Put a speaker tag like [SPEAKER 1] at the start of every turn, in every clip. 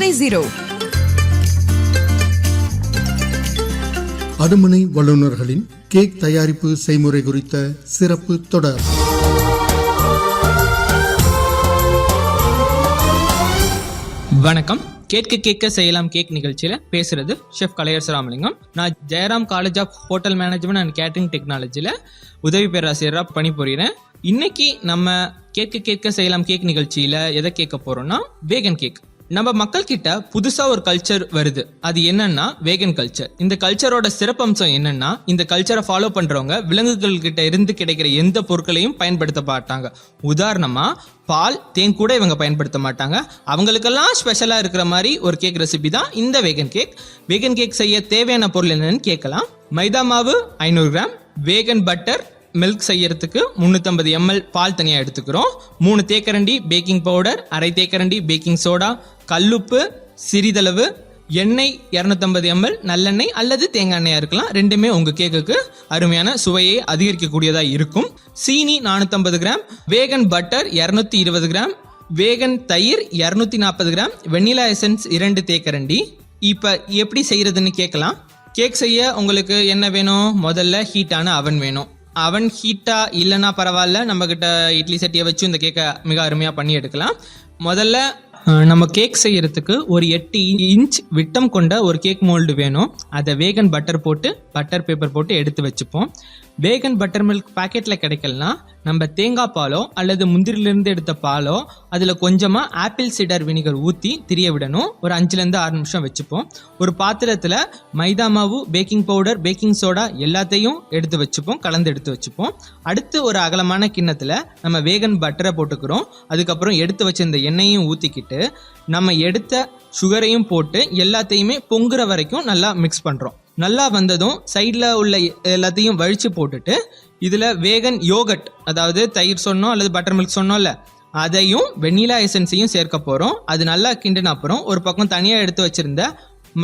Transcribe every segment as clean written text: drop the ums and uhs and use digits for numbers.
[SPEAKER 1] 650.
[SPEAKER 2] அடுமனை வல்லுநர்களின் cake தயாரிப்பு செய்முறை குறித்த சிறப்பு தொடர்.
[SPEAKER 3] வணக்கம். கேட்க செய்யலாம் கேக் நிகழ்ச்சியில பேசுறது ஷெஃப் கலையரசு ராமலிங்கம். நான் Jayaram college of hotel management and catering டெக்னாலஜில உதவி பேராசிரியரா பணிபுரிகிறேன். இன்னைக்கு நம்ம கேட்க செய்யலாம் கேக் நிகழ்ச்சியில எதை கேட்க போறோம்னா வேகன் கேக். நம்ம மக்கள் கிட்ட புதுசா ஒரு கல்ச்சர் வருது. அது என்னன்னா வேகன் கல்ச்சர். இந்த கல்ச்சரோட சிறப்பம்சம் என்னன்னா, இந்த கல்ச்சரை ஃபாலோ பண்றவங்க விலங்குகள் கிட்ட இருந்து கிடைக்கிற எந்த பொருட்களையும் பயன்படுத்த மாட்டாங்க. உதாரணமா பால், தேன் கூட இவங்க பயன்படுத்த மாட்டாங்க. அவங்களுக்கெல்லாம் ஸ்பெஷலா இருக்கிற மாதிரி ஒரு கேக் ரெசிபி தான் இந்த வேகன் கேக். வேகன் கேக் செய்ய தேவையான பொருள் என்னன்னு கேட்கலாம். மைதா மாவு 500 கிராம், வேகன் பட்டர் மில்க் செய்யறதுக்கு 350 ml பால் தனியா எடுத்துக்கிறோம். 3 தேக்கரண்டி பேக்கிங் பவுடர், அரை தேக்கரண்டி பேக்கிங் சோடா, கல்லுப்பு சிறிதளவு, எண்ணெய் 250 ml, நல்லெண்ணெய் அல்லது தேங்காய் எண்ணெயா இருக்கலாம். ரெண்டுமே உங்க கேக்குக்கு அருமையான சுவையை அதிகரிக்கக்கூடியதா இருக்கும். சீனி 450 கிராம், வேகன் பட்டர் 220 கிராம், வேகன் தயிர் 240 கிராம், வெண்ணிலா எசன்ஸ் 2 தேக்கரண்டி. இப்ப எப்படி செய்யறதுன்னு கேட்கலாம். கேக் செய்ய உங்களுக்கு என்ன வேணும்? முதல்ல ஹீட்டான அவன் வேணும். அவன் ஹீட்டா இல்லைன்னா பரவாயில்ல, நம்ம கிட்ட இட்லி சட்டியை வச்சு இந்த கேக்கை மிக அருமையா பண்ணி எடுக்கலாம். முதல்ல நம்ம கேக் செய்யறதுக்கு ஒரு 8 இன்ச் விட்டம் கொண்ட ஒரு கேக் மோல்டு வேணும். அதை வேகன் பட்டர் போட்டு பட்டர் பேப்பர் போட்டு எடுத்து வச்சுப்போம். வேகன் பட்டர் மில்க் பாக்கெட்ல கிடைக்கலனா நம்ம தேங்காய் பாலோ அல்லது முந்திரிலிருந்து எடுத்த பாலோ அதுல கொஞ்சமா ஆப்பிள் சிடர் வினிகர் ஊத்தி திரிய விடணும். ஒரு 5-6 நிமிஷம் வச்சுப்போம். ஒரு பாத்திரத்துல மைதா மாவு, பேக்கிங் பவுடர், பேக்கிங் சோடா எல்லாத்தையும் எடுத்து வச்சுப்போம், கலந்து எடுத்து வச்சுப்போம். அடுத்து ஒரு அகலமான கிண்ணத்துல நம்ம வேகன் பட்டரை போட்டுக்கிறோம். அதுக்கப்புறம் எடுத்து வச்சிருந்த எண்ணெயையும் ஊத்திக்கிட்டு நம்ம எடுத்த சுகரையும் போட்டு எல்லாத்தையுமே பொங்குற வரைக்கும் நல்லா மிக்ஸ் பண்றோம். நல்லா வந்ததும் சைட்ல உள்ள எல்லாத்தையும் வழிச்சு போட்டுட்டு இதுல வேகன் யோகட், அதாவது தயிர் சொன்னோம் அல்லது பட்டர் மில்க் சொன்னோம்ல, அதையும் வெண்ணிலா எசன்ஸையும் சேர்க்க போறோம். அது நல்லா கிண்டின அப்புறம் ஒரு பக்கம் தனியா எடுத்து வச்சிருந்த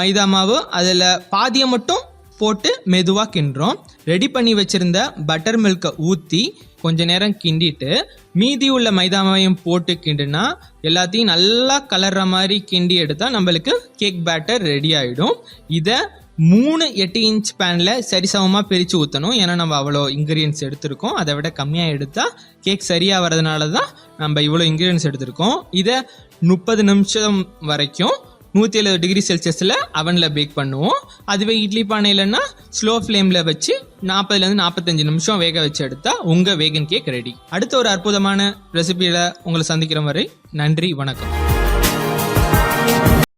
[SPEAKER 3] மைதா மாவு அதுல பாதியை மட்டும் போட்டு மெதுவா கிண்டுறோம். ரெடி பண்ணி வச்சிருந்த பட்டர் மில்கை ஊத்தி கொஞ்ச நேரம் கிண்டிட்டு மீதி உள்ள மைதா மாவையும் போட்டு கிண்டுனா எல்லாத்தையும் நல்லா கலர்ற மாதிரி கிண்டி எடுத்தா நம்மளுக்கு கேக் பேட்டர் ரெடி ஆயிடும். இதை 3 8 இன்ச் பேன்ல சரிசமமா பிரிச்சு ஊத்தணும். ஏன்னா நம்ம அவ்வளோ இன்கிரியன்ஸ் எடுத்திருக்கோம். அதை விட கம்மியா எடுத்தா கேக் சரியா வர்றதுனாலதான் நம்ம இவ்வளவு இன்கிரியன்ஸ் எடுத்திருக்கோம். இதை 30 நிமிஷம் வரைக்கும் 170 டிகிரி செல்சியஸ்ல அவன்ல பேக் பண்ணுவோம். அதுவே இட்லி பானையிலன்னா ஸ்லோ ஃபிளேம்ல வச்சு 40-45 நிமிஷம் வேக வச்சு எடுத்தா உங்க வேகன் கேக் ரெடி. அடுத்த ஒரு அற்புதமான ரெசிபியில உங்களை சந்திக்கிற வரை நன்றி, வணக்கம்.